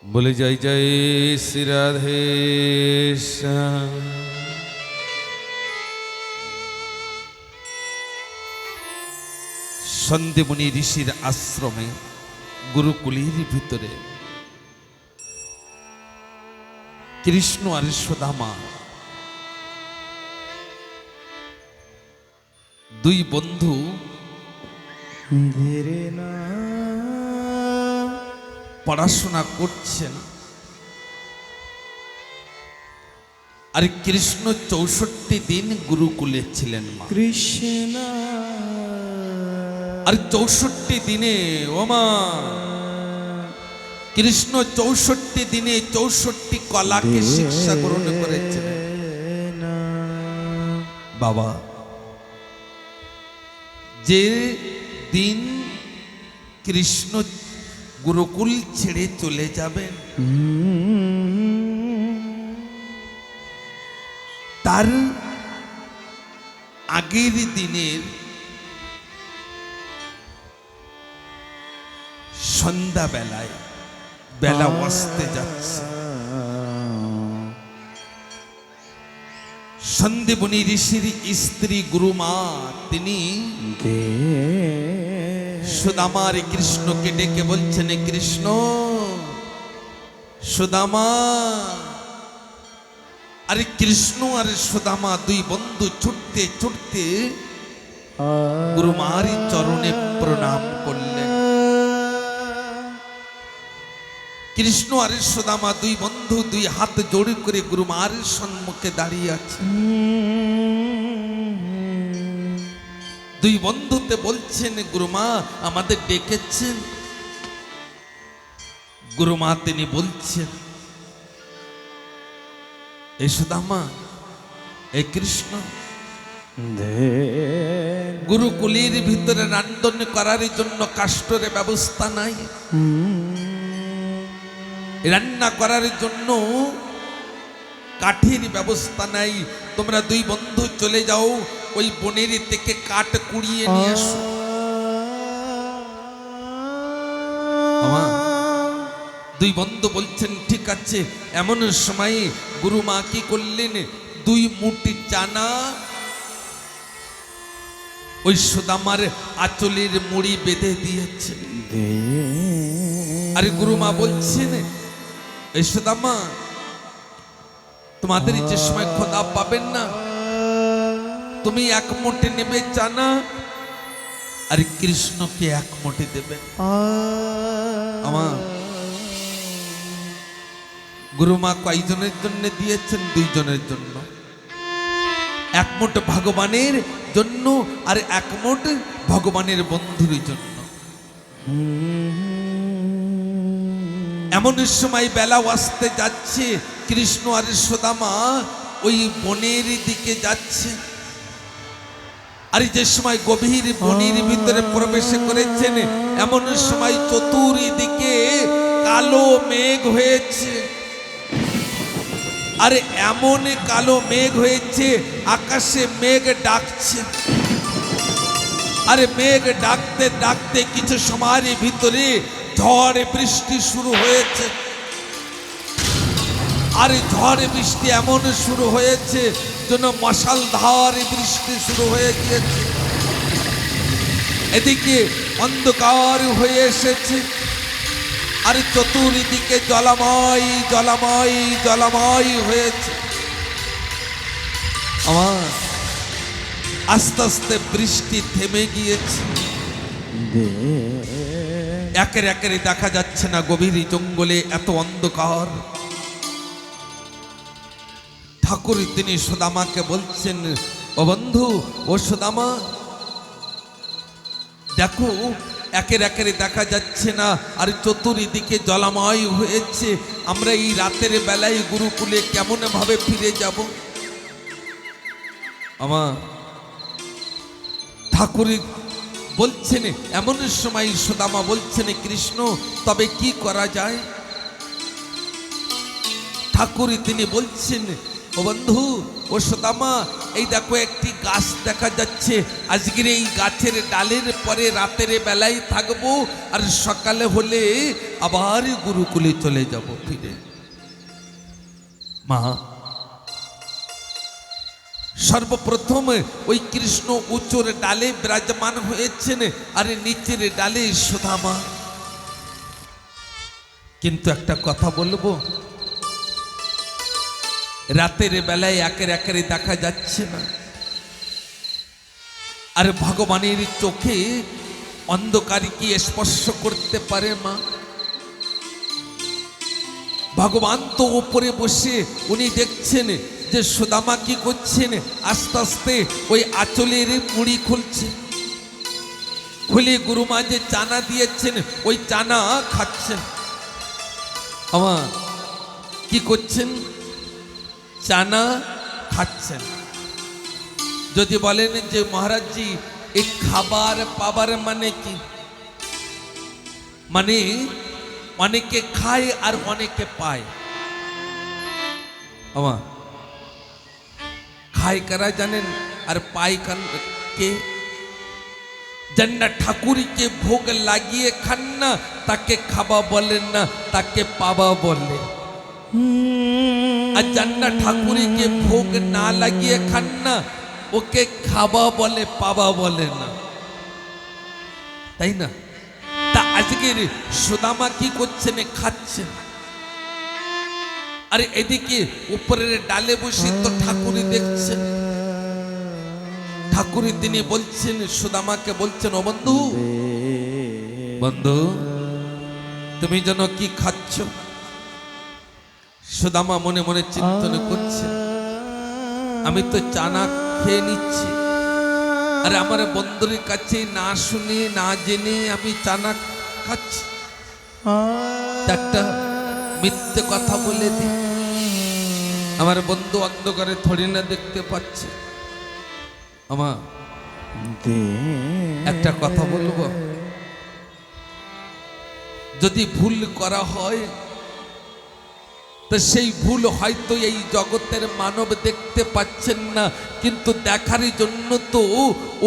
बोले जय जय श्री राधे श्याम। সন্দেমণি ঋষির আশ্রমে গুরুকুলের ভিতরে কৃষ্ণ আর সুদামা দুই বন্ধু পড়াশোনা করছেন। আর কৃষ্ণ ৬৪ দিন গুরুকুলে ছিলেন মা কৃষ্ণ। আর ৬৪ দিনে ওমা কৃষ্ণ ৬৪ দিনে ৬৪ কলাকে শিক্ষা গ্রহণ করেছিলেন। বাবা যে দিন কৃষ্ণ গুরুকুল ছেড়ে চলে যাবেন তার আগের দিনের সন্ধ্যাবেলায় বেলা আসতে যাচ্ছে। সন্দেমণি ঋষির স্ত্রী গুরুমা তিনি সুদামার কৃষ্ণকে ডেকে বলছেন, কৃষ্ণ সুদামা। আরে কৃষ্ণ আর সুদামা দুই বন্ধু ছুটতে ছুটতে গুরুমার চরণে প্রণাম করলেন। কৃষ্ণ আর সুদামা দুই বন্ধু দুই হাত জোড় করে গুরুমার সম্মুখে দাঁড়িয়ে আছে। দুই বন্ধুতে বলছেন, গুরুমা আমাদের ডেকেছেন। গুরুমা তিনি বলছেন, এই সুদামা এই কৃষ্ণ গুরুকুলের ভিতরে রান্ধন করার জন্য কাষ্ঠের ব্যবস্থা নাই, রান্না করার জন্য কাঠের ব্যবস্থা নাই। তোমরা দুই বন্ধু চলে যাও, ওই বনের থেকে কাঠ কুড়িয়ে নিয়ে আসো। দুই বন্ধু বলছেন ঠিক আছে। এমন সময় গুরুমা কি করলেন, দুই মুঠি চানা ওই সুদামার আঁচলের মুড়ি বেঁধে দিয়েছে। আরে গুরুমা বলছেন, এই সুদামা তোমাদের যে সময় খোদা পাবেন না, তুমি এক মুঠি নেবে চানা আর কৃষ্ণকে এক মুঠি দেবে। আমার গুরুমা কয়জনের জন্য দিয়েছেন? দুইজনের জন্য। এক মুঠ ভগবানের জন্য আর এক মুঠ ভগবানের বন্ধুর জন্য। এমন সময় বেলা আসতে যাচ্ছে, কৃষ্ণ আর সুদামা ওই বনের দিকে যাচ্ছে। আর যে সময় গভীর বনের ভিতরে প্রবেশ করেছেন, এমন সময় চতুর্দিকে কালো মেঘ হয়েছে। আর এমন কালো মেঘ হয়েছে, আকাশে মেঘ ডাকছে। আরে মেঘ ডাকতে ডাকতে কিছু সময়ের ভিতরে ঝড় বৃষ্টি শুরু হয়েছে। আর ঝড় বৃষ্টি এমন শুরু হয়েছে যেন মশালধার বৃষ্টি শুরু হয়ে গিয়েছে। এদিকে অন্ধকার হয়ে এসেছে। আর চতুর্দিকে জলাময় জলাময় জলাময় হয়েছে। আমার আস্তে আস্তে বৃষ্টি থেমে গিয়েছে। একের একের দেখা যাচ্ছে না, গভীর জঙ্গলে এত অন্ধকার। ঠাকুর তিনি সুদামাকে বলছেন, ও বন্ধু ও সুদামা দেখো, একের একের দেখা যাচ্ছে না, আর চতুর্দিকে জলাময় হয়েছে। আমরা এই রাতের বেলায় গুরুকুলে কেমন ভাবে ফিরে যাব? আমার ঠাকুর বলছেন, এমন সময় সুদামা বলছেন, কৃষ্ণ তবে কি করা যায়? ঠাকুর তিনি বলছেন, ও বন্ধু ও সুদামা এই দেখো একটি গাছ দেখা যাচ্ছে, আজকের এই গাছের ডালের পরে রাতের বেলায় থাকবো, আর সকালে হলে আবার গুরুকুলে চলে যাব ফিরে। মা, সর্বপ্রথম ওই কৃষ্ণ উঁচুর ডালে বিরাজমান হয়েছেন, আর নিচের ডালে সুদামা। কিন্তু একটা কথা বলবো, রাতের বেলায় একের একের দেখা যাচ্ছে না, আর ভগবানের চোখে অন্ধকার কি স্পর্শ করতে পারে মা? ভগবান তো উপরে বসে উনি দেখছেন যে সুদামা কি করছেন, আস্তে আস্তে ওই আঁচলের মুড়ি খুলছে, খুলে গুরুমা যে চানা দিয়েছেন ওই চানা খাচ্ছেন। আমার কি করছেন? চানা খাচ্ছেন। যদি বলেন যে মহারাজজি এই খাবার পাবার মানে কি? মানে অনেকে খায় আর অনেকে পায়। আমার খায় কারা জানেন, আর পায় কে? যারা ঠাকুরকে ভোগ লাগিয়ে খান না তাকে খাওয়া বলেন না, তাকে পাওয়া বলে। আর যারা ঠাকুরকে ভোগ না লাগিয়ে খান না ওকে খাওয়া বলে, পাওয়া বলে না, তাই না? তা আজকের সুদামা কি করছেন? খাচ্ছেন। আর এদিকে উপরের ডালে বসে তো ঠাকুরই দেখছেন। ঠাকুরই তিনি বলছেন, সুদামাকে বলছেন, ও বন্ধু, বন্ধু তুমি যেন কি খাচ্ছ? সুদামা মনে মনে চিন্তন করছে, আমি তো চানা খেয়ে নিচ্ছি, আর আমার বন্ধুর কাছে না শুনে না জেনে আমি চানা খাচ্ছি। একটা মিথ্যে কথা বলে দি, আমার বন্ধু অন্ধকারে থরি না দেখতে পাচ্ছে। আমার একটা কথা বলবো, যদি ভুল করা হয় তো সেই ভুল হয়তো এই জগতের মানব দেখতে পাচ্ছেন না, কিন্তু দেখার জন্য তো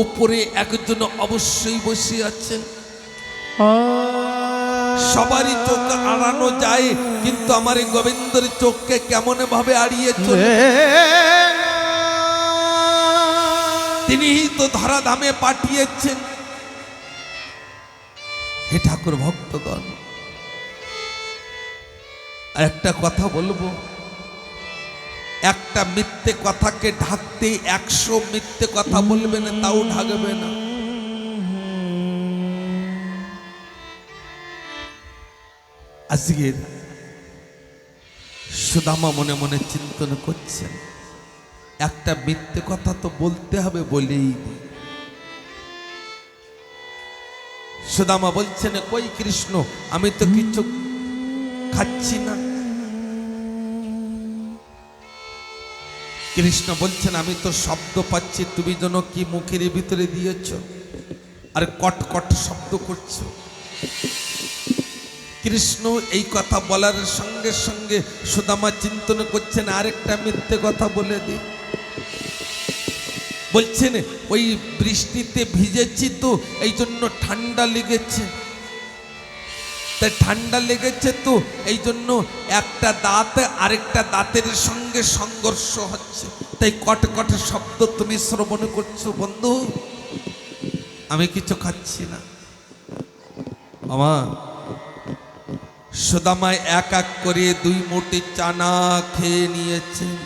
উপরে একজন অবশ্যই বসে আছেন। সবারই চোখ আড়ানো যায়, কিন্তু আমার এই গোবিন্দর চোখকে কেমন ভাবে আড়িয়ে চলে? তিনি তো ধরাধামে পাঠিয়েছেন। হে ঠাকুর ভক্তগণ, একটা কথা বলবো, একটা মিথ্যে কথাকে ঢাকতে 100 মিথ্যে কথা বলবেন, তাও ঢাকবে না। আজকের সুদামা মনে মনে চিন্তন করছেন, একটা মিথ্যে কথা তো বলতে হবে, বলেই সুদামা বলছেন, কই কৃষ্ণ, আমি তো কিছু খাচ্ছি না। কৃষ্ণ বলছেন, আমি তো শব্দ পাচ্ছি, তুমি যেন কি মুখের ভিতরে দিয়েছ, আর কট কট শব্দ করছো। কৃষ্ণ এই কথা বলার সঙ্গে সঙ্গে সুদামা চিন্তন করছেন, আরেকটা মিথ্যে কথা বলে দি। বলছেন, ওই বৃষ্টিতে ভিজেছি তো এই জন্য ঠান্ডা লেগেছে, তাই ঠান্ডা লেগেছে তো এই জন্য একটা দাঁত আরেকটা দাঁতের সঙ্গে সংঘর্ষ হচ্ছে, তাই কট কট শব্দ তুমি শ্রবণ করছো। বন্ধু, আমি কিছু খাচ্ছি না। আমার সুদামায় এক এক করে 2 মুঠি চানা খেয়ে নিয়েছেন,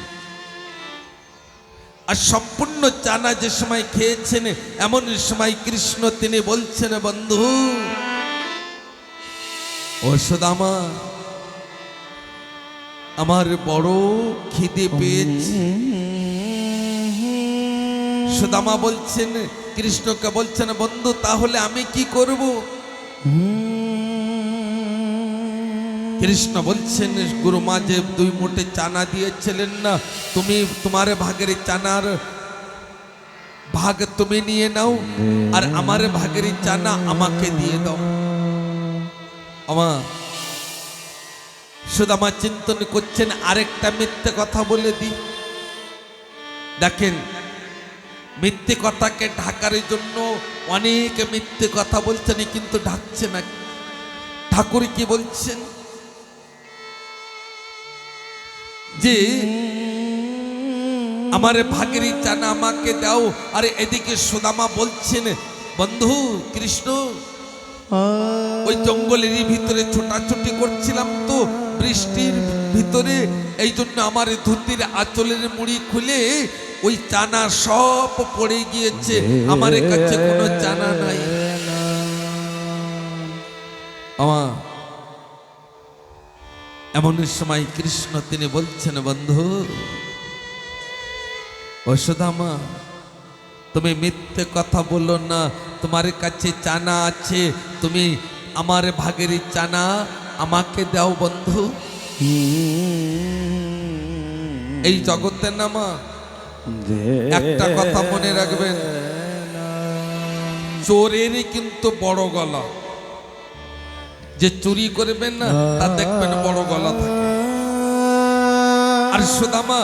আর সম্পূর্ণ চানা যে সময় খেয়েছেন এমন সময় কৃষ্ণ তিনি বলছেন, বন্ধু ও সুদামা, আমার বড় খিদে পেয়েছে। সুদামা বলছেন, কৃষ্ণকে বলছেন, বন্ধু তাহলে আমি কি করব? কৃষ্ণ বলছেন, গুরুমা যে 2 মুঠি চানা দিয়েছিলেন না, তুমি তোমার ভাগের চানার ভাগ তুমি নিয়ে নাও, আর আমার ভাগের চানা আমাকে দিয়ে দাও। আমার সুদামা চিন্তন করছেন, আরেকটা মিথ্যে কথা বলে দি। দেখেন মিথ্যে কথাকে ঢাকার জন্য অনেক মিথ্যে কথা বলছেন, কিন্তু ঢাকছে না। ঠাকুর কি বলছেন যে আমার ভাগের চানা আমাকে দাও। আরে এদিকে সুদামা বলছেন, বন্ধু কৃষ্ণ, ওই জঙ্গলেরই ভিতরে ছোটাছুটি করছিলাম তো বৃষ্টির ভিতরে, এই জন্য আমার ধুতির আঁচলের মুড়ি খুলে ওই চানা সব পড়ে গিয়েছে, আমার কাছে কোনো চানা নাই। আমার এমন সময় কৃষ্ণ তিনি বলছেন, বন্ধু ও সুদামা, তুমি মিথ্যে কথা বলো না, তোমার কাছে চানা আছে, তুমি আমার ভাগের চানা আমাকে দাও বন্ধু। এই জগতের নামা একটা কথা মনে রাখবেন, চোরেরই কিন্তু বড় গলা, যে চুরি করবেন না তা দেখবেন বড় গলা থাকে। আর সুদামা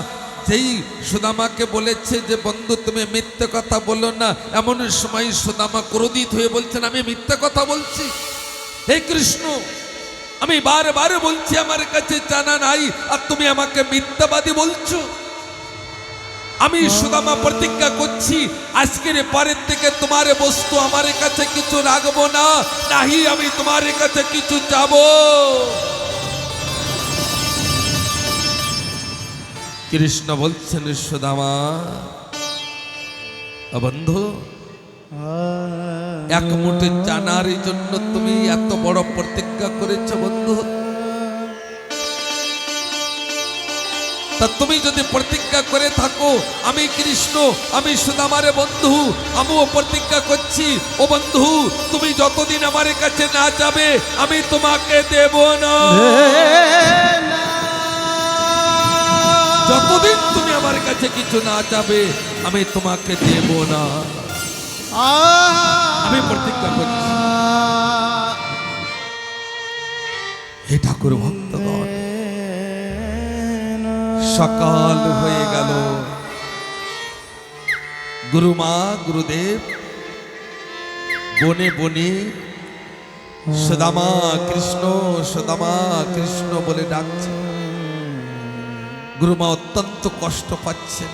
যেই সুদামাকে বলেছে যে বন্ধু তুমি মিথ্যে কথা বলো না, এমন সময় সুদামা ক্রোধিত হয়ে বলছেন, আমি মিথ্যে কথা বলছি? হে কৃষ্ণ, আমি বারবার বলছি আমার কাছে জানা নাই, আর তুমি আমাকে মিথ্যাবাদী বলছো। আমি সুদামা প্রতিজ্ঞা করছি, আজকের পরের থেকে তোমার বস্তু আমার কাছে কিছু রাখবো না, নাহি আমি তোমার কাছে কিছু চাবো। কৃষ্ণ বলছেন, সুদামা বন্ধু, এক মুঠো চানার জন্য তুমি এত বড় প্রতিজ্ঞা করেছো বন্ধু, তা তুমি যদি প্রতিজ্ঞা করে থাকো, আমি কৃষ্ণ, আমি সুদামারে বন্ধু, আমিও প্রতিজ্ঞা করছি, ও বন্ধু তুমি যতদিন আমার কাছে না যাবে আমি তোমাকে দেব না। যতদিন তুমি আমার কাছে কিছু না চাবে আমি তোমাকে দেব না, আমি প্রতিজ্ঞা করছি। হে ঠাকুর ভক্তগণ, সকাল হয়ে গেল। গুরুমা গুরুদেব বনে বনে সুদামা কৃষ্ণ সুদামা কৃষ্ণ বলে ডাকছে। গুরুমা অত্যন্ত কষ্ট পাচ্ছে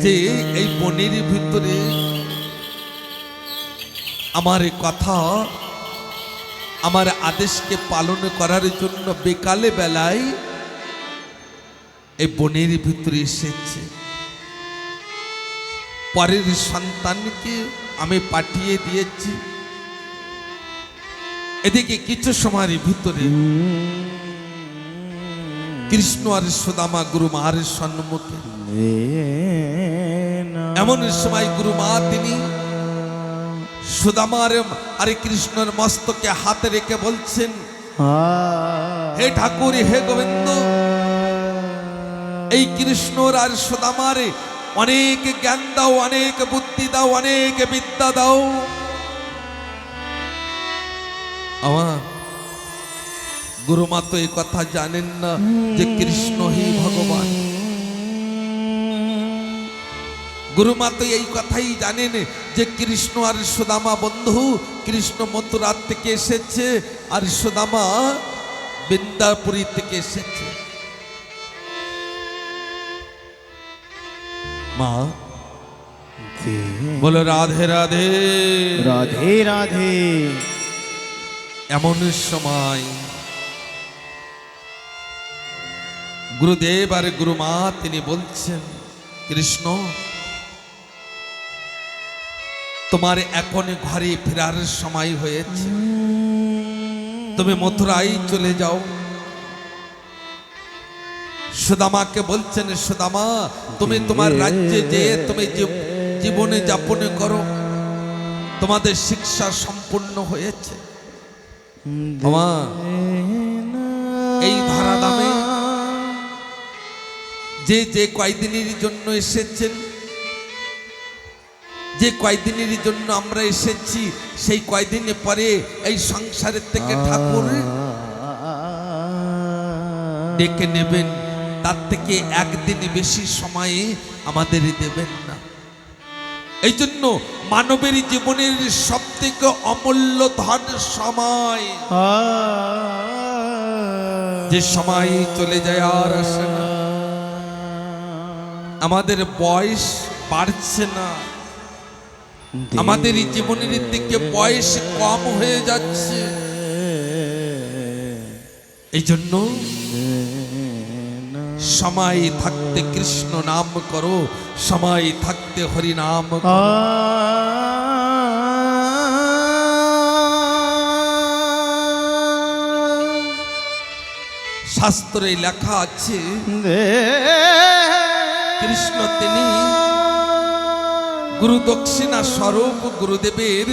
যে এই বনের ভিতরে আমার কথা, আমার আদেশকে পালন করার জন্য বিকালে বেলায় এই বনের ভিতরে এসেছে। পরের সন্তানকে আমি পাঠিয়ে দিয়েছি। এদিকে কিছু সময়ের ভিতরে কৃষ্ণ আর সুদামা গুরুমার সম্মুখে, এমন সময় গুরুমা তিনি সুদামার আর কৃষ্ণের মস্তকে হাতে রেখে বলছেন, হে ঠাকুর, হে গোবিন্দ, এই কৃষ্ণর আর সুদামারে অনেক জ্ঞান দাও, অনেক বুদ্ধি দাও, অনেক বিদ্যা দাও। আমার গুরুমা তো এই কথা জানেন না যে কৃষ্ণ হি ভগবান। গুরুমা তো এই কথাই জানেন যে কৃষ্ণ আর সুদামা বন্ধু। কৃষ্ণ মথুরা থেকে এসেছে আর সুদামা বৃন্দাপুরী থেকে এসেছে। মা বলো রাধে রাধে রাধে রাধে। এমন সময় গুরুদেব আর গুরুমা তিনি বলছেন, কৃষ্ণ তোমার এখন ঘরে ফেরার সময় হয়েছে, তুমি মথুরায় চলে যাও। সুদামাকে বলছেন, সুদামা তুমি তোমার রাজ্যে যে তুমি জীবনে যাপন করো, তোমাদের শিক্ষা সম্পূর্ণ হয়েছে। এই ধরাধামে যে যে কয়দিনের জন্য এসেছেন, যে কয়দিনের জন্য আমরা এসেছি, সেই কয়দিনে পরে এই সংসারের থেকে ঠাকুর ডেকে নেবেন, তার থেকে একদিন বেশি সময়ে আমাদের দেবেন না। এই জন্য মানবের জীবনের সব থেকে অমূল্য ধন সময়, যে সময় চলে যায় আর আসে না। আমাদের বয়স বাড়ছে না, আমাদের এই জীবনের দিকে বয়স কম হয়ে যাচ্ছে। এই জন্য সময় থাকতে কৃষ্ণ নাম করো, সময় থাকতে হরি নাম করো। শাস্ত্রে লেখা আছে কৃষ্ণ তিনি গুরু দক্ষিণা স্বরূপ গুরুদেবের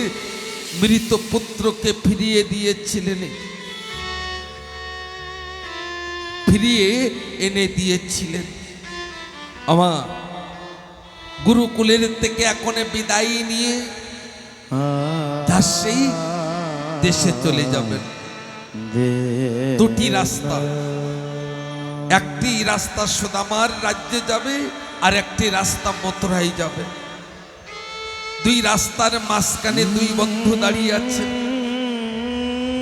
মৃত পুত্রকে ফিরিয়ে দিয়েছিলেন, ফিরিয়ে এনে দিয়েছিলেন। আমার গুরুকুলের থেকে এখন বিদায় নিয়ে তার সেই দেশে চলে যাবেন। দুটি রাস্তা, একটি রাস্তা সুদামার রাজ্যে যাবে আর একটি রাস্তা মথুরায় যাবে। দুই রাস্তার মাঝখানে দুই বন্ধু দাঁড়িয়ে আছে।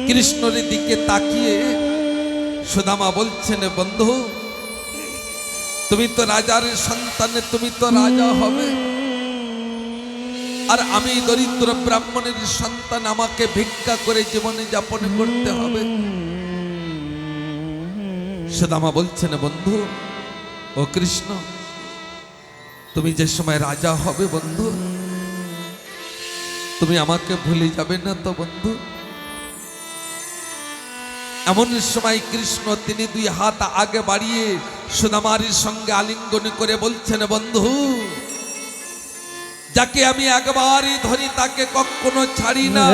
কৃষ্ণের দিকে তাকিয়ে সুদামা বলছেন, বন্ধু তুমি তো রাজার সন্তান, তুমি তো রাজা হবে, আর আমি দরিদ্র ব্রাহ্মণের সন্তান, আমাকে ভিক্ষা করে জীবনে যাপন করতে হবে। সুদামা বলছেন, বন্ধু ও কৃষ্ণ, তুমি যে সময় রাজা হবে বন্ধু, তুমি আমাকে ভুলে যাবে না তো বন্ধু? এমন সময় কৃষ্ণ তিনি দুই হাত আগে বাড়িয়ে সুদামার সঙ্গে আলিঙ্গন করে বলছেন, বন্ধু যাকে আমি একবারই ধরি তাকে কখনো ছাড়ি না,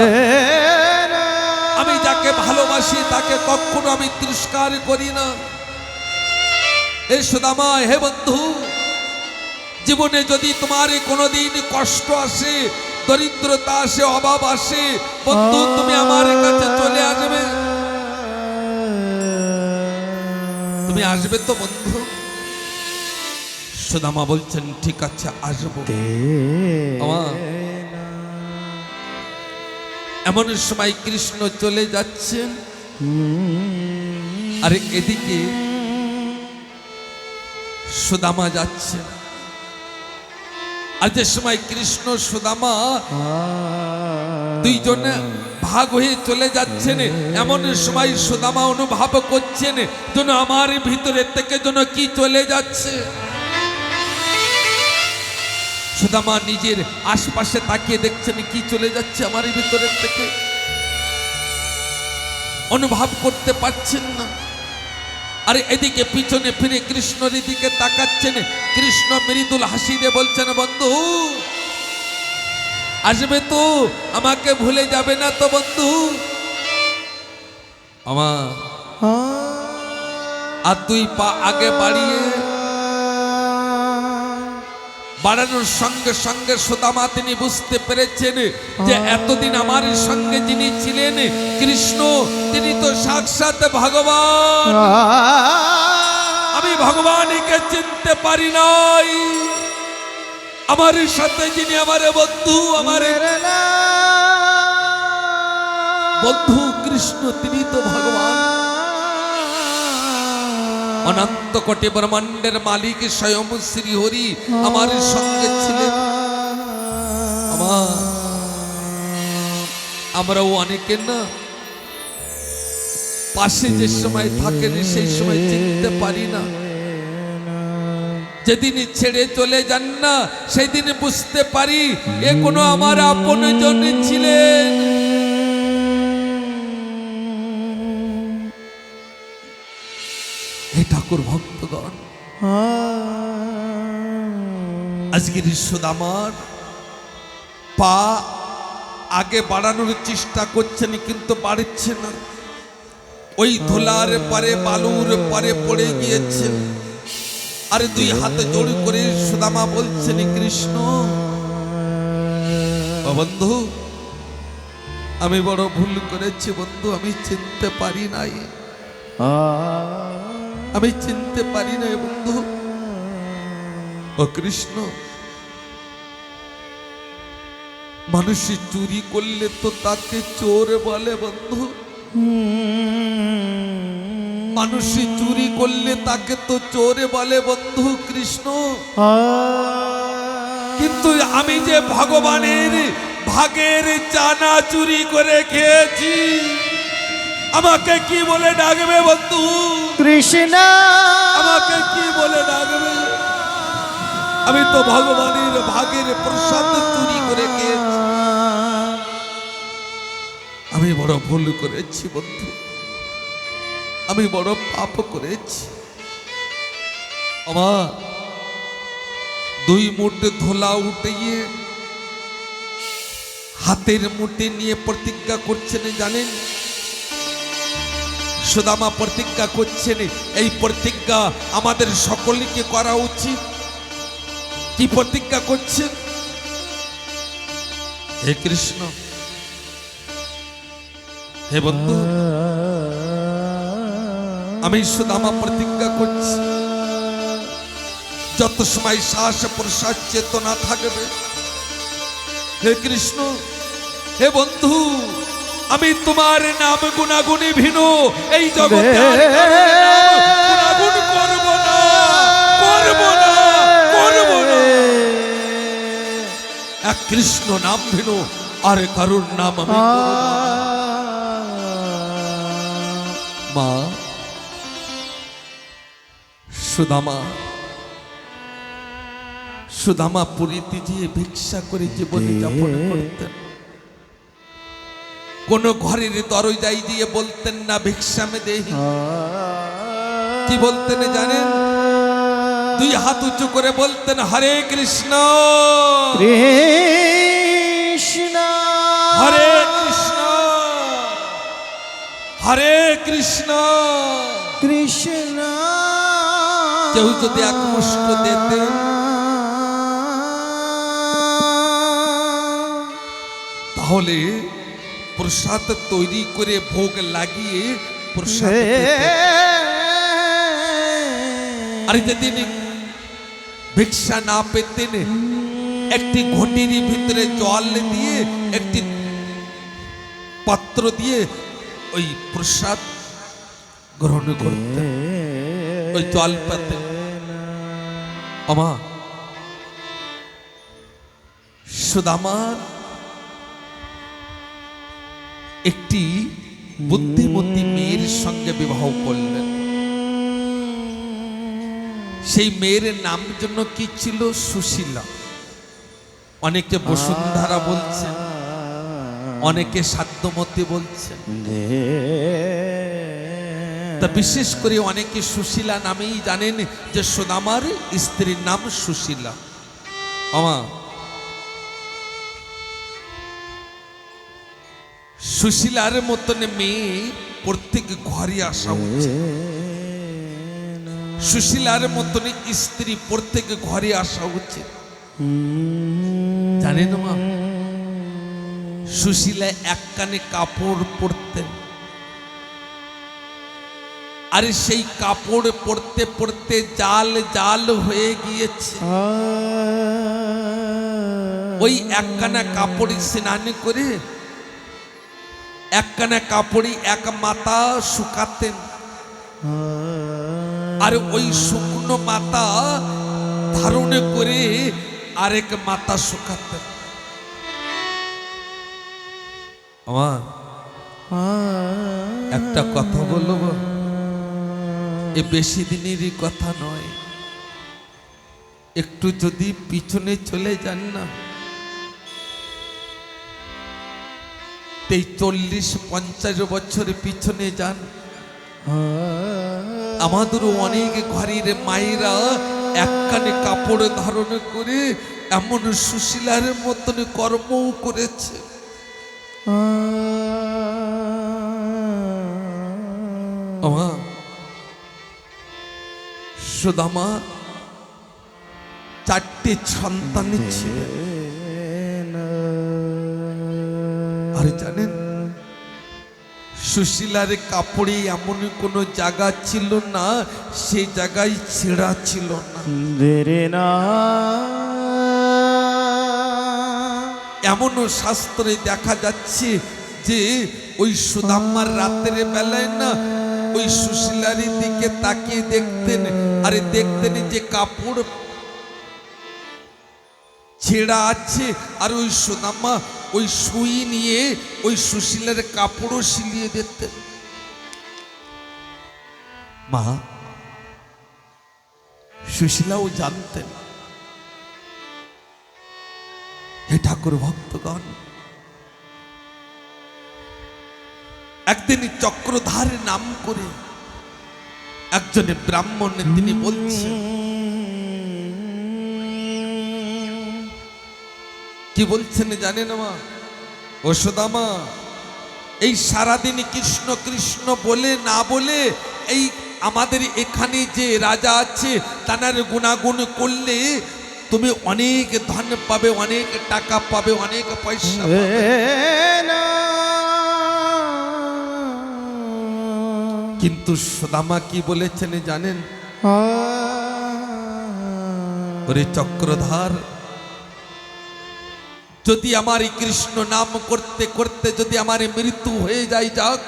আমি যাকে ভালোবাসি তাকে কখনো আমি তিরস্কার করি না। হে সুদামা, হে বন্ধু, জীবনে যদি তোমার কোনোদিন কষ্ট আসে, দরিদ্রতা আসে, অভাব আসে, বন্ধু তুমি আমার কাছে চলে আসবে। তুমি আসবে তো বন্ধু? সুদামা বলছেন, ঠিক আছে আসবো। এমন সময় কৃষ্ণ চলে যাচ্ছেন, আর এদিকে সুদামা যাচ্ছে। আর যে সময় কৃষ্ণ সুদামা দুইজনে ভাগ হয়ে চলে যাচ্ছেন, এমন সময় সুদামা অনুভব করছেন যেন আমার ভিতরে থেকে যেন কি চলে যাচ্ছে। সুদামা নিজের আশপাশে তাকিয়ে দেখছেন কি চলে যাচ্ছে আমার ভিতরের থেকে, অনুভব করতে পারছেন না। আর এদিকে পিছনে ফিরে কৃষ্ণের দিকে তাকাচ্ছেন। কৃষ্ণ মৃদুল হাসি দিয়ে বলছেন, বন্ধু আসবে তো, আমাকে ভুলে যাবে না তো বন্ধু? আমার আর দুই পা আগে বাড়ানোর সঙ্গে সঙ্গে সুদামা তিনি বুঝতে পেরেছেন যে এতদিন আমার সঙ্গে যিনি ছিলেন কৃষ্ণ, তিনি তো সাক্ষাৎ ভগবান। আমি ভগবানকে চিনতে পারি নাই, আমার সাথে যিনি আমার বন্ধু, আমার বন্ধু কৃষ্ণ, তিনি তো ভগবান। অনন্ত কোটি ব্রহ্মাণ্ডের মালিক স্বয়ং শ্রী হরি আমার সঙ্গে ছিলেন। আমরাও অনেকে না পাশে যে সময় থাকেন সেই সময় চিনতে পারি না, যেদিন ছেড়ে চলে যান না সেই দিন বুঝতে পারি এ কোনো আমার আপনজন ছিলেন। হে ঠাকুর ভক্তগণ, আজকের সুদামার পা আগে বাড়ানোর চেষ্টা করছেন কিন্তু বাড়ছে না, ওই ধুলার পারে বালুর পারে পড়ে গিয়েছে। আর দুই হাতে জোড় করে সুদামা বলছেন, কৃষ্ণ বন্ধু আমি বড় ভুল করেছি বন্ধু, আমি চিনতে পারি নাই, আমি চিনতে পারি নাই বন্ধু। ও কৃষ্ণ মানুষ চুরি করলে তো তাকে চোর বলে বন্ধু, মানুষ চুরি করলে তাকে তো চোর বলে বন্ধু কৃষ্ণ। কিন্তু আমি যে ভগবানের ভাগের চানা চুরি করে খেয়েছি, আমাকে কি বলে ডাকবে বন্ধু? কৃষ্ণ। আমাকে কি বলে ডাকবে? আমি তো ভগবানের ভাগের প্রসাদ চুরি করে খেয়েছি। আমি বড় ভুল করেছি বন্ধু, আমি বড় পাপ করেছি। আমার 2 মুঠ ধোলা উঠিয়ে হাতের মুঠে নিয়ে প্রতিজ্ঞা করছেন, জানেন? সুদামা প্রতিজ্ঞা করছেন, এই প্রতিজ্ঞা আমাদের সকলকে করা উচিত। কি প্রতিজ্ঞা করছেন? হে কৃষ্ণ, হে বন্ধু, আমি সুদামা প্রতিজ্ঞা করছি, যত সময় শ্বাস প্রশ্বাস চেতনা থাকবে, হে কৃষ্ণ, হে বন্ধু, আমি তোমার নাম গুণাগুণী ভিনো এই জগতে আর গুণাগুণ করব না, করব না, করব না। এক কৃষ্ণ নাম ভিনো আর কারুর নাম আমি করব না। মা সুদামা, সুদামা পুরীতে গিয়ে ভিক্ষা করে জীবন যাপন করতেন। কোন ঘরের দরজায় দিয়ে বলতেন না ভিক্ষা মে দেহি। কি বলতেন জানেন? 2 হাত উঁচু করে বলতেন, হরে কৃষ্ণ কৃষ্ণ, হরে কৃষ্ণ, হরে কৃষ্ণ কৃষ্ণ। কেউ যদি এক মুষ্ঠ দিতেন, তাহলে প্রসাদ তৈরি করে ভোগ লাগিয়ে প্রসাদ আর যেদিন ভিক্ষা না পেতেন, একটি ঘটির ভিতরে জল দিয়ে একটি পাত্র দিয়ে ওই প্রসাদ গ্রহণ করতেন, ওই জল পেতেন। আমা সুদামার একটি বুদ্ধিমতী মেয়ের সঙ্গে বিবাহ করলেন। সেই মেয়ের নাম জন্য কি ছিল? সুশীলা। অনেকে বসুন্ধরা বলছেন, অনেকে সাধ্যমতী বলছেন, তা বিশেষ করে অনেকে সুশীলা নামেই জানেন যে সুদামার স্ত্রীর নাম সুশীলা। আমা সুশীলার মতন মেয়ে প্রত্যেক ঘরে আসা উচিত। সুশীলার মতন স্ত্রী প্রত্যেক ঘরে আসা উচিত। জানেন মা, সুশীলা এক কানে কাপড় পরতেন, আর সেই কাপড় পরতে পরতে জাল জাল হয়ে গিয়েছে। ওই একখানা কাপড় স্নান করে একখানা কাপড়ই এক মাথা শুকাতেন, আর ওই শুকনো মাথা ধারণ করে আরেক মাথা শুকাতেন। আমার একটা কথা বলবো, এ বেশি দিনেরই কথা নয়। একটু যদি পিছনে চলে যান না, 40-50 বছর পিছনে যান, আমাদেরও অনেক ঘরের মায়েরা এক কানে কাপড় ধারণ করে এমন সুশীলার মতন কর্মও করেছে। সুদামা 4টে সন্তান ছিল। আর জানেন, সুশীলার কাপড়ে এমন কোনো জায়গা ছিল না সেই জায়গায় ছেঁড়া ছিল না। এমনও শাস্ত্রে দেখা যাচ্ছে যে ওই সুদাম্মার রাতের বেলায় না ওই সুশীলার দিকে তাকিয়ে দেখতেন, আরে দেখতেন যে কাপড় ছেঁড়া আছে, আর ওই সুদাম্মা ওই সুই নিয়ে ওই সুশীলার কাপড়ও সিলিয়ে দিতেন। মা সুশীলাও জানতেন। হে ঠাকুর ভক্তগণ, একদিন চক্রধার নাম করে একজনে ব্রাহ্মণ তিনি বলছেন, কি বলছেন জানেন মা? ও সুদামা, এই সারাদিন কৃষ্ণ কৃষ্ণ বলে না বলে এই আমাদের এখানে যে রাজা আছে তার গুণাগুণ করলে তুমি অনেক ধন পাবে, অনেক টাকা পাবে, অনেক পয়সা পাবে। কিন্তু সুদামা কি বলেছেন জানেন? ওরে চক্রধার, যদি আমার কৃষ্ণ নাম করতে করতে যদি আমার মৃত্যু হয়ে যায় যাক,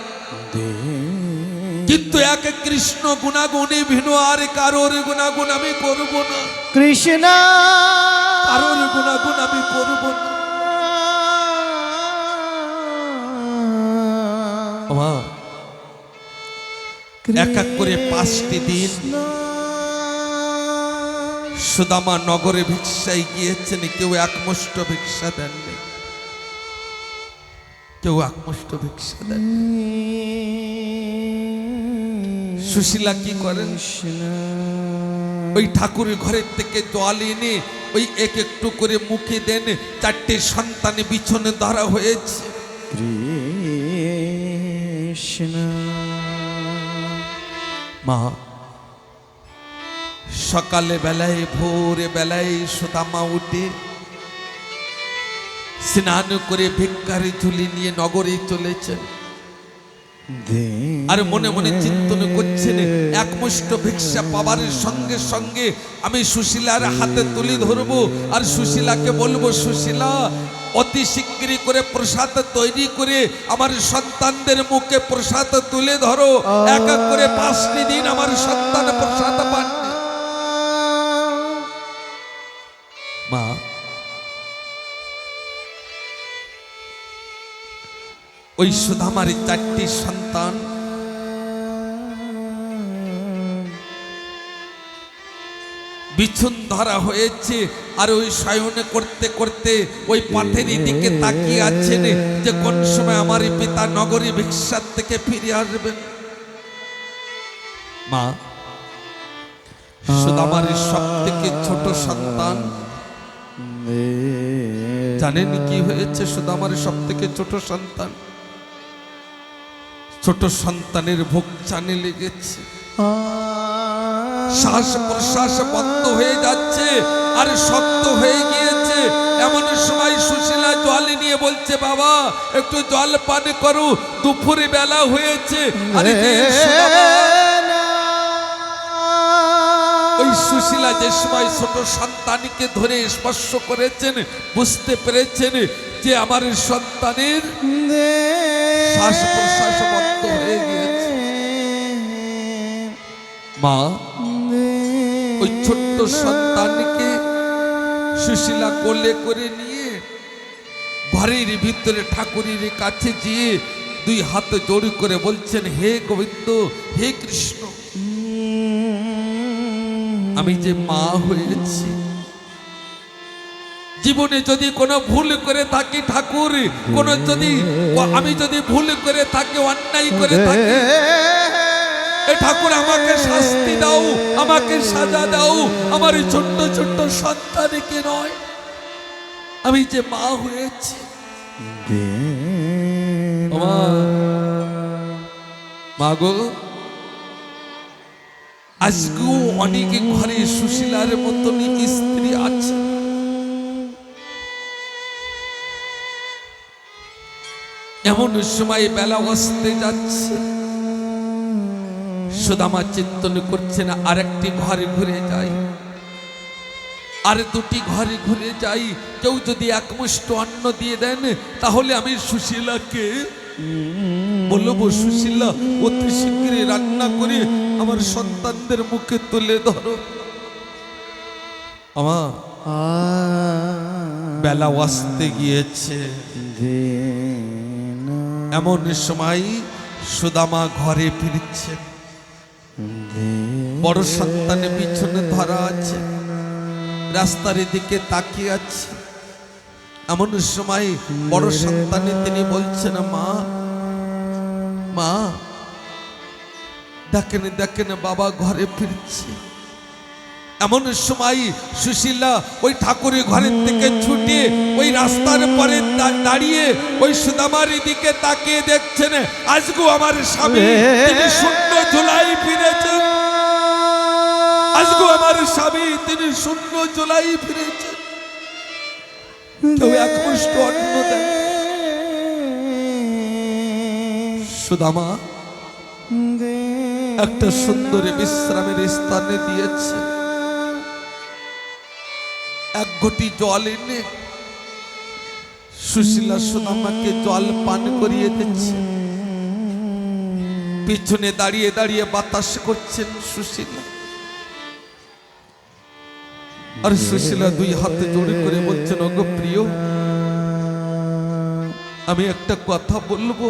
কিন্তু এক কৃষ্ণ গুণাগুণে ভিন্ন আর কারোর গুণাগুণ আমি করব না। কৃষ্ণ কারোর গুণাগুণ আমি করব না। এক এক করে 5টি দিন সুদামা নগরে ভিক্ষায় গিয়েছেন। কেউ একমুষ্ট ভিক্ষা দেননি, কেউ একমুষ্ট ভিক্ষা দেন। সুশীলা কি করেন? ওই ঠাকুরের ঘরের থেকে জল এনে ওই এক একটু করে মুখে দেন। 4টে সন্তান বিছনে ধরা হয়েছে। মা সকালে বেলায় ভোরে বেলায় সুদামা উঠে স্নান করে ভিক্ষার ঝুলি নিয়ে নগরে চলেছেন। আর মনে মনে চিন্তন করছেন, একমুষ্ট ভিক্ষা পাবার সঙ্গে সঙ্গে আমি সুশীলার হাতে তুলে ধরবো আর সুশীলাকে বলবো, সুশীলা অতি শীঘ্রই করে প্রসাদ তৈরি করে আমার সন্তানদের মুখে প্রসাদ তুলে ধরো। এক এক করে 5টি দিন আমার সন্তান প্রসাদ পাননি। মা ওই সুদামার 4টি সন্তান বিছুন ধরা হয়েছে। আর ওই শয়ন করতে করতে ওই পথের দিকে তাকিয়ে আছেন যে কোন সময় আমার পিতা নগরী ভিক্ষার থেকে ফিরে আসবেন। মা সুদামার সব থেকে ছোট সন্তান, জানেন কি হয়েছে? সুদামার সব থেকে ছোট সন্তান, ছোট সন্তানের ভোগ চানে লেগেছে। শ্বাস প্রশ্বাস বন্ধ হয়ে যাচ্ছে আর শক্ত হয়ে গিয়েছে। এমন সময় সুশীলা জল নিয়ে বলছে, বাবা একটু জল পান করো, দুপুরে বেলা হয়েছে। আরে ওই সুশীলা যে সময় ছোট সন্তানকে ধরে স্পর্শ করেছেন, বুঝতে পেরেছেন যে আমার সন্তানের শ্বাস প্রশ্বাস বন্ধ হয়ে গিয়েছে। মা ওই ছোট্ট সন্তানকে সুশীলা কোলে করে নিয়ে ঘরের ভিতরে ঠাকুরের কাছে গিয়ে 2 হাত জোড় করে বলছেন, হে গোবিন্দ, হে কৃষ্ণ, আমি যে মা হয়েছি, জীবনে যদি কোনো ভুল করে থাকি ঠাকুর, আমি যদি ভুল করে থাকি, অন্যায় করে থাকি, ঠাকুর আমাকে শাস্তি দাও, আমাকে সাজা দাও। আমার ছোট্ট ছোট্ট সন্তানকে নয়, আমি যে মা হয়েছি। মা গো, আজকেও অনেকে ঘরে সুশীলার মতনই স্ত্রী আছে। এমন সময় বেলা আসতে যাচ্ছে, সুদামা চিন্তন করছে না, আরেকটি ঘরে ঘুরে যায়। আর দুটি ঘরে ঘুরে যাই, কেউ যদি এক মুষ্ট অন্ন দিয়ে দেন তাহলে আমি সুশীলাকে বলবো, সুশীলা অতি শীঘ্রই রান্না করে আমার সন্তানদের মুখে তুলে ধরো। আমার বেলা আসতে গিয়েছে, এমন সময় সুদামা ঘরে ফিরছে, বড় সন্তানের পিছনে ধরা আছে, রাস্তার দিকে তাকিয়ে আছে। এমন সময় বড় সন্তানে তিনি বলছেন, মা মা দেখেন দেখেন বাবা ঘরে ফিরছে। এমন সময় সুশীলা ওই ঠাকুরের ঘরের থেকে ছুটে ওই রাস্তার পরে দাঁড়িয়ে ওই সুদামার দিকে তাকিয়ে দেখছেন, আজগো আমার স্বামী তিনি শূন্য ঝোলাই ফিরেছেন, আজগো আমার স্বামী তিনি শূন্য ঝোলাই ফিরেছেন। কেউ এক মুষ্ট অন্ন দেন। সুদামা একটা সুন্দর বিশ্রামের স্থানে দিয়েছে, এক ঘটি জল এনে সুশীলা সুদামাকে জল পান করিয়ে দিচ্ছে। পিছনে দাঁড়িয়ে দাঁড়িয়ে বাতাস করছেন সুশীলা। আর সুশীলা দুই হাতে জোড়ে করে বলছেন, ওগো প্রিয়, আমি একটা কথা বলবো।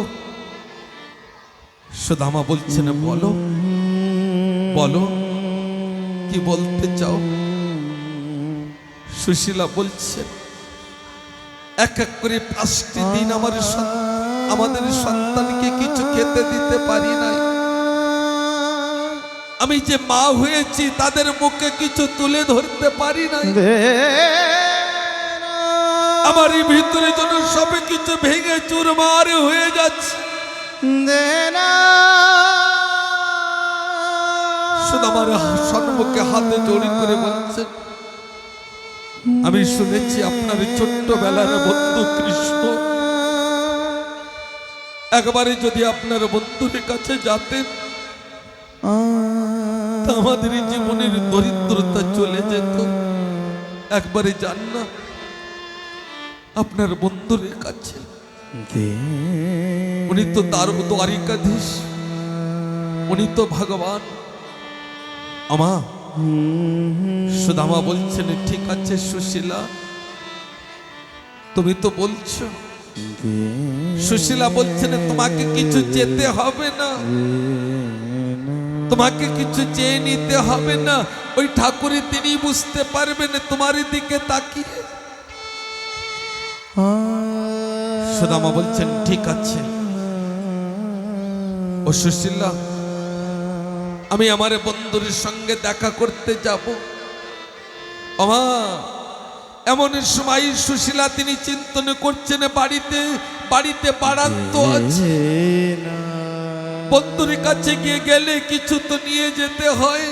সুদামা বলছেন, বলো বলো, কি বলতে চাও? সুশীলা বলছেন, এক এক করে 5টি দিন আমাদের সন্তানকে কিছু খেতে দিতে পারি নাই। আমি যে মা হয়েছি তাদের মুখে কিছু তুলে ধরতে পারি নাই। আমার এই ভিতরে যেন সবে কিছু ভেঙে চুরমার হয়ে যাচ্ছে। শুধু আমার সম্মুখে হাতে জড়ি করে বলছেন, আমি শুনেছি আপনার ছোট্টবেলার বন্ধু কৃষ্ণ, একবারে যদি আপনার বন্ধুর কাছে যেতেন তা আমাদের জীবনের দরিদ্রতা চলে যেত। একবারে যান না আপনার বন্ধুর কাছে, উনি তো দ্বারিকাধীশ, উনি তো ভগবান। আমা সুদামা বলছেন, ঠিক আছে সুশীলা, তুমি তো বলছো। সুশীলা বলছেন, তোমাকে কিছু যেতে হবে না, তোমাকে কিছু চেয়ে নিতে হবে না। ওই ঠাকুরই তিনি বুঝতে পারবেন তোমার দিকে তাকিয়ে। সুদামা বলছেন, ঠিক আছে। ও সুশীলা, আমি আমার বন্ধুর সঙ্গে দেখা করতে যাব। আমা এমন সময় সুশীলা তিনি চিন্তন করছেন, বাড়িতে বাড়ান্ত আছে, বন্ধুর কাছে গিয়ে গেলে কিছু তো নিয়ে যেতে হয়।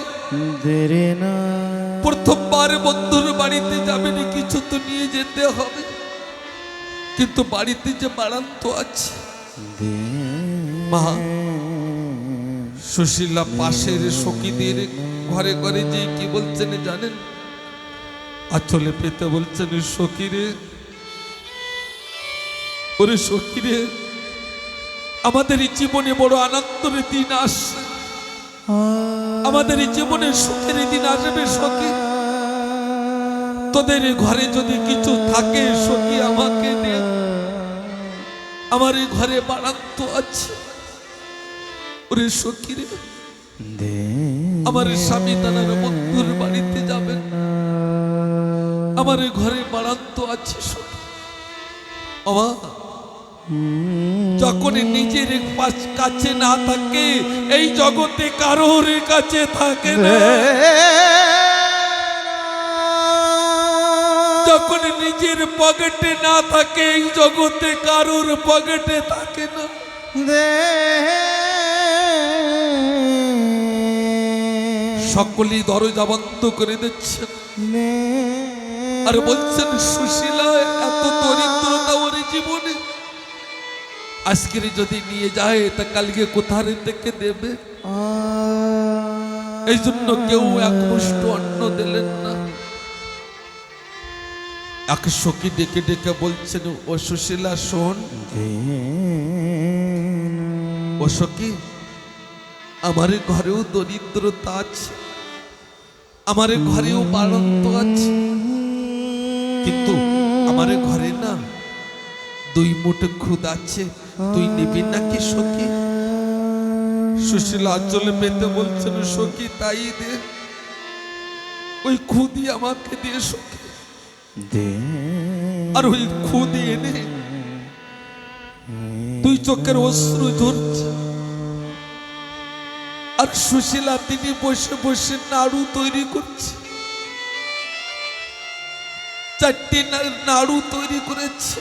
প্রথমবার বন্ধুর বাড়িতে যাবেন, কিছু তো নিয়ে যেতে হবে, কিন্তু বাড়িতে যে বাড়ান্ত আছে। মা সুশীলা পাশের সখীদের ঘরে ঘরে যে কি বলছেন জানেন? আঁচলে পেতে বলছেন, সখীরে, ওরে সখীরে, আমাদের জীবনে বড় আনন্দের দিন আসছে, আমাদের জীবনে সুখের দিন আসবে সখী। তোদের ঘরে যদি কিছু থাকে সখী আমাকে দে, আমার এই ঘরে বাড়ান্ত আছে। ওরে সখীরে, আমার স্বামী তার বন্ধুর বাড়িতে যাবেন, আমার ঘরে বাড়ান্ত আছে সখী। আমা যখন নিজের কাছে না থাকে, এই জগতে কারোর কাছে থাকে না। যখন নিজের পকেটে না থাকে, এই জগতে কারোর পকেটে থাকে না। সকলেই দরজা বন্ধ করে দিচ্ছেন আর বলছেন, সুশীলা এত দরিদ্রতা ওর জীবনে, আজকের যদি নিয়ে যায় তা কালকে কোথায় থেকে দেবে। এই জন্য কেউ এক মুষ্ট অন্ন দিলেন না। এক সখী ডেকে ডেকে বলছেন, ও সুশীলা শোন। ও সখী, আমার ঘরেও দরিদ্রতা আছে, আমার ঘরেও বাড়ন্ত আছে, কিন্তু আমার ঘরে না 2 মুঠ খুদ আছে, তুই নিবি নাকি সখী? সুশীলা আঁচলে পেতে বলছেন, সখী তাই দে, ওই খুদি আমাকে দিয়ে সখী। আর ওই খুদি এনে 2 চোখের অশ্রু ঝরছে। আর সুশীলা তিনি বসে বসে নাড়ু তৈরি করছে, 4টি নাড়ু তৈরি করেছে,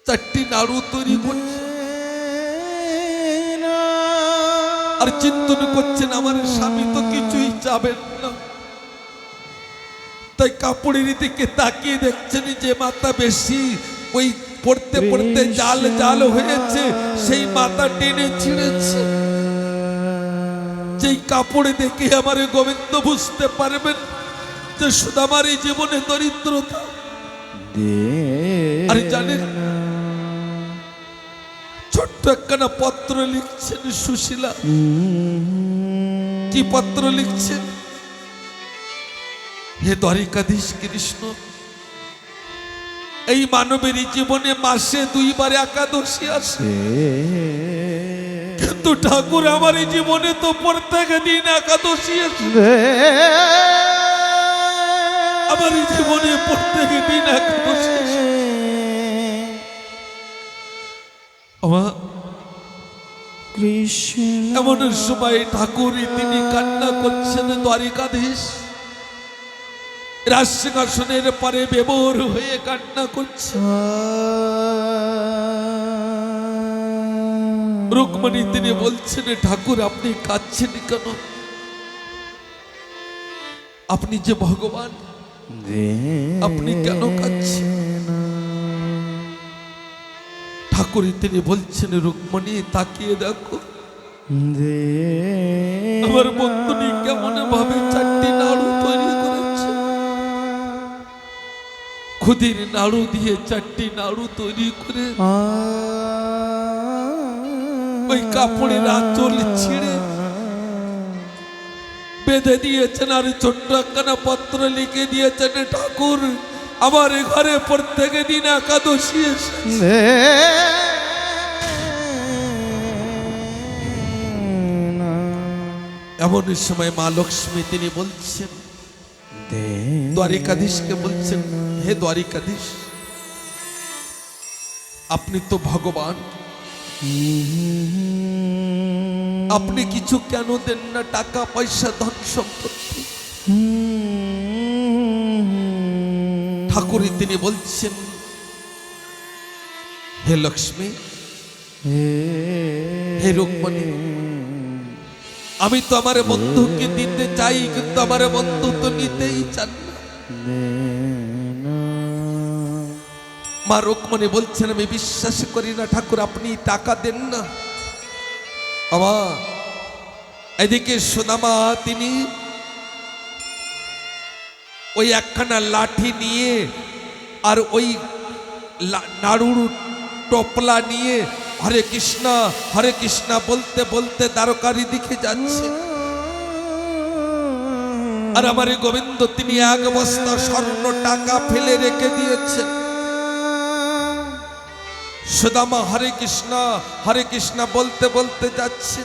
4টি নাড়ু তৈরি করছে। আর চিন্তন করছেন, আমার স্বামী তো কিছুই চাবেন না, তাই কাপড়ের দিকে তাকিয়ে দেখছেন যে মাথা বেশি, ওই পড়তে পড়তে জাল জাল হয়েছে, সেই মাথা টেনে ছিঁড়েছে। যেই কাপড়ে দেখে আমার গোবিন্দ বুঝতে পারবেন যে শুধু আমার এই জীবনে দরিদ্রতা। আর জানেন, ছোট্ট একখানা পত্র লিখছেন সুশীলা। কি পত্র লিখছেন? হে দ্বারিকাধীশ কৃষ্ণ, এই মানবের জীবনে মাসে 2 বার একাদশী আসে, কিন্তু ঠাকুর আমার এই জীবনে তো প্রত্যেক দিন একাদশী আসে। আমার এই জীবনে প্রত্যেক দিন একাদশী আসে। এমন সময় ঠাকুর তিনি কান্না করছেন। দ্বারিকাধীশ রাজসিংহাসনের পরে বেবর হয়ে কান্না করছে। রুকমণি তিনি বলছেন, ঠাকুর আপনি কাঁদছেন কেন? আপনি যে ভগবান, আপনি কেন কাঁদছেন? ঠাকুর তিনি বলছেন, রুকমণি তাকিয়ে দেখো, আমার বন্ধুনি কেমন ভাবে 4টি নাড়ু তৈরি করেছে। খুদির নাড়ু দিয়ে 4টি নাড়ু তৈরি করে ওই কাপড়ের আঁচল ছিঁড়ে বেঁধে দিয়েছেন। আর ছোট্ট একখানা পত্র লিখে দিয়েছেন, ঠাকুর আমার ঘরে প্রত্যেক দিন একাদশী এসেছে। এমন সময় মা লক্ষ্মী তিনি বলছেন, দ্বারিকাধীশকে বলছেন, হে দ্বারিকাধীশ, আপনি তো ভগবান, আপনি কিছু কেন দেন না? টাকা পয়সা ধন সম্পত্তি। ঠাকুর তিনি বলছেন, হে লক্ষ্মী, হে রুকমণি, আমি তো আমার বন্ধুকে দিতে চাই, কিন্তু আমার বন্ধু তো নিতেই চান না। মা রুকমণি বলছেন, আমি বিশ্বাস করি না ঠাকুর, আপনি টাকা দেন না। আমার এদিকে সুদামা তিনি ওই একখানা লাঠি নিয়ে আর ওই নাড়ুর টপলা নিয়ে হরে কৃষ্ণ বলতে বলতে দ্বারকার দিকে যাচ্ছে। আর আমার গোবিন্দ তিনি 1 বস্তা স্বর্ণ টাকা ফেলে রেখে দিয়েছেন। সুদামা হরে কৃষ্ণ বলতে বলতে যাচ্ছে।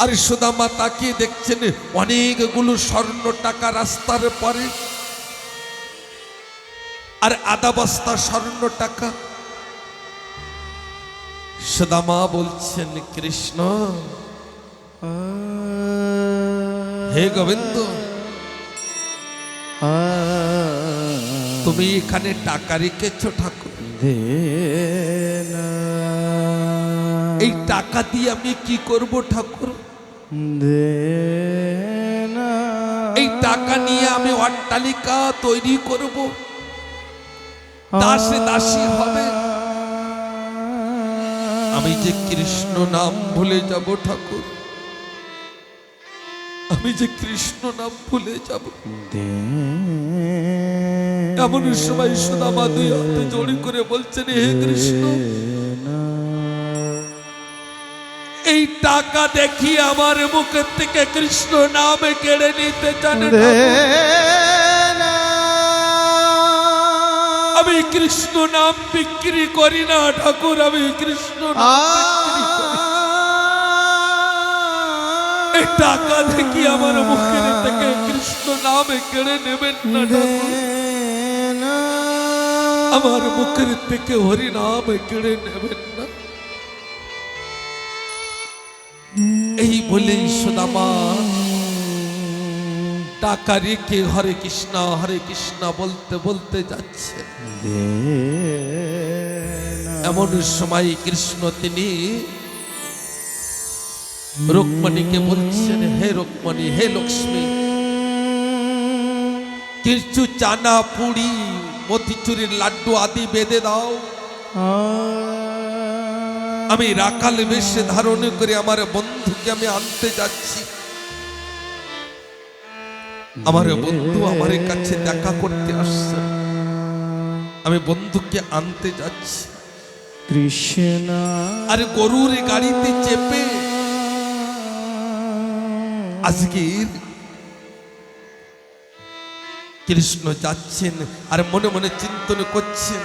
আর সুদামা তাকিয়ে দেখছেন অনেকগুলো স্বর্ণ টাকা রাস্তার পরে, আর 1/2 বস্তা স্বর্ণ টাকা। সুদামা বলছেন, কৃষ্ণ, হে গোবিন্দ, তুমি এখানে টাকা রেখেছ ঠাকুর, এই টাকা দিয়ে আমি কি করব ঠাকুর? এই টাকা নিয়ে আমি অট্টালিকা তৈরি করব, দাসে দাসী হবে, আমি যে কৃষ্ণ নাম ভুলে যাব ঠাকুর। আমি যে কৃষ্ণ নাম ভুলে যাব। এমন সময় সুদামা দুই হাতে জড়ি করে বলছেন, হে কৃষ্ণ, এই টাকা দেখি আমার মুখের থেকে কৃষ্ণ নাম কেড়ে নিতে চান। আমি কৃষ্ণ নাম বিক্রি করি না ঠাকুর, আমি কৃষ্ণ নাম বিক্রি করি। এই টাকা দেখি আমার মুখের থেকে কৃষ্ণ নাম কেড়ে নেবেন না ঠাকুর, আমার মুখের থেকে হরি নাম কেড়ে নেবেন না। এই বলেই সুদামা টাকা রেখে হরে কৃষ্ণ বলতে বলতে যাচ্ছে। এমন সময় কৃষ্ণ তিনি রুক্মিণীকে বলছেন, হে রুক্মিণী, হে লক্ষ্মী, কিছু চানা পুরি মতিচুরির লাড্ডু আদি বেঁধে দাও। আমি রাখাল বেশে ধারণ করে আমার বন্ধুকে আমি আনতে যাচ্ছি। আমার বন্ধু আমার কাছে দেখা করতে আসছে, আমি বন্ধুকে আনতে যাচ্ছি। কৃষ্ণ আর গরুর গাড়িতে চেপে আজকের কৃষ্ণ যাচ্ছেন, আর মনে মনে চিন্তন করছেন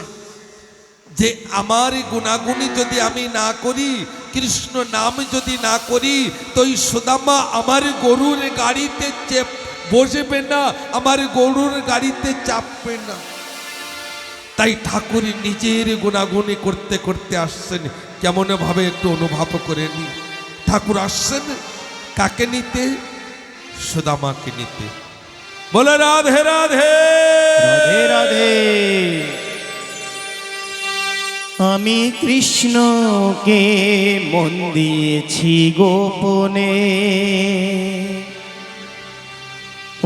যে আমার গুণাগুণী যদি আমি না করি, কৃষ্ণ নাম যদি না করি, তো এই সুদামা আমার গরুর গাড়িতে বসবে না, আমার গরুর গাড়িতে চাপবে না। তাই ঠাকুর নিজের গুণাগুণী করতে করতে আসছেন। কেমন ভাবে একটু অনুভব করে নি। ঠাকুর আসছেন কাকে নিতে? সুদামাকে নিতে। বলে রাধে রাধে রাধে রাধে। আমি কৃষ্ণকে মন দিয়েছি গোপনে,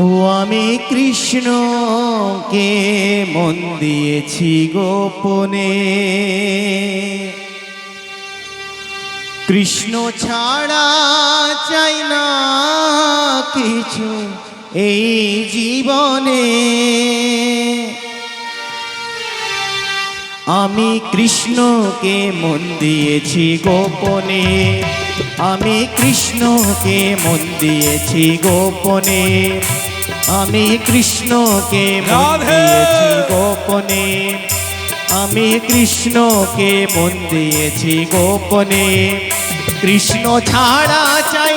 ও আমি কৃষ্ণকে মন দিয়েছি গোপনে। কৃষ্ণ ছাড়া চাই না কিছু এই জীবনে। আমি কৃষ্ণকে মন দিয়েছি গোপনে, আমি কৃষ্ণকে মন দিয়েছি গোপনে, আমি কৃষ্ণকে মন দিয়েছি গোপনে, আমি কৃষ্ণকে মন দিয়েছি গোপনে। কৃষ্ণ ছাড়া চাই